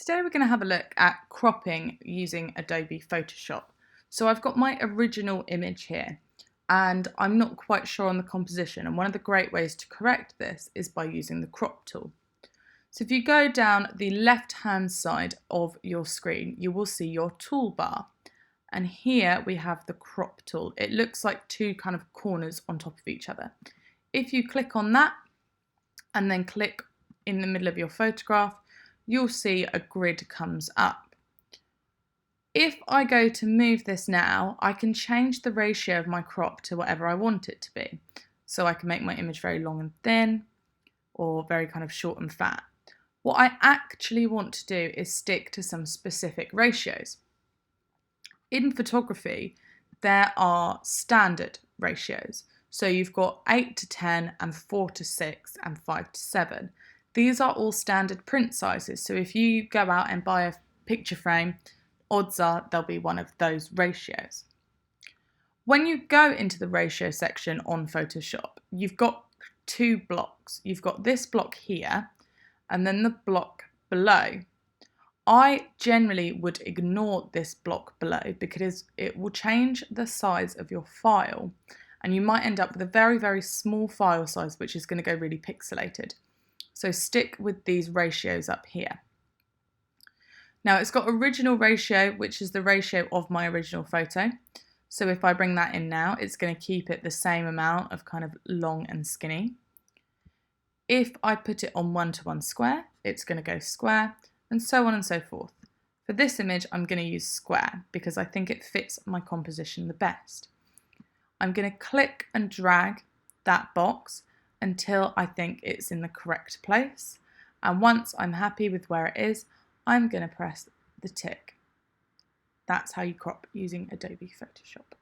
Today we're going to have a look at cropping using Adobe Photoshop. So I've got my original image here and I'm not quite sure on the composition, and one of the great ways to correct this is by using the crop tool. So if you go down the left hand side of your screen, you will see your toolbar, and here we have the crop tool. It looks like two kind of corners on top of each other. If you click on that and then click in the middle of your photograph, you'll see a grid comes up. If I go to move this now, I can change the ratio of my crop to whatever I want it to be. So I can make my image very long and thin, or very kind of short and fat. What I actually want to do is stick to some specific ratios. In photography, there are standard ratios. So you've got 8:10 and 4:6 and 5:7. These are all standard print sizes, so if you go out and buy a picture frame, odds are there'll be one of those ratios. When you go into the ratio section on Photoshop, you've got two blocks. You've got this block here, and then the block below. I generally would ignore this block below because it will change the size of your file, and you might end up with a very, very small file size, which is going to go really pixelated. So stick with these ratios up here. Now it's got original ratio, which is the ratio of my original photo. So if I bring that in now, it's going to keep it the same amount of kind of long and skinny. If I put it on 1:1 square, it's going to go square, and so on and so forth. For this image, I'm going to use square because I think it fits my composition the best. I'm going to click and drag that box until I think it's in the correct place, and once I'm happy with where it is, I'm going to press the tick. That's how you crop using Adobe Photoshop.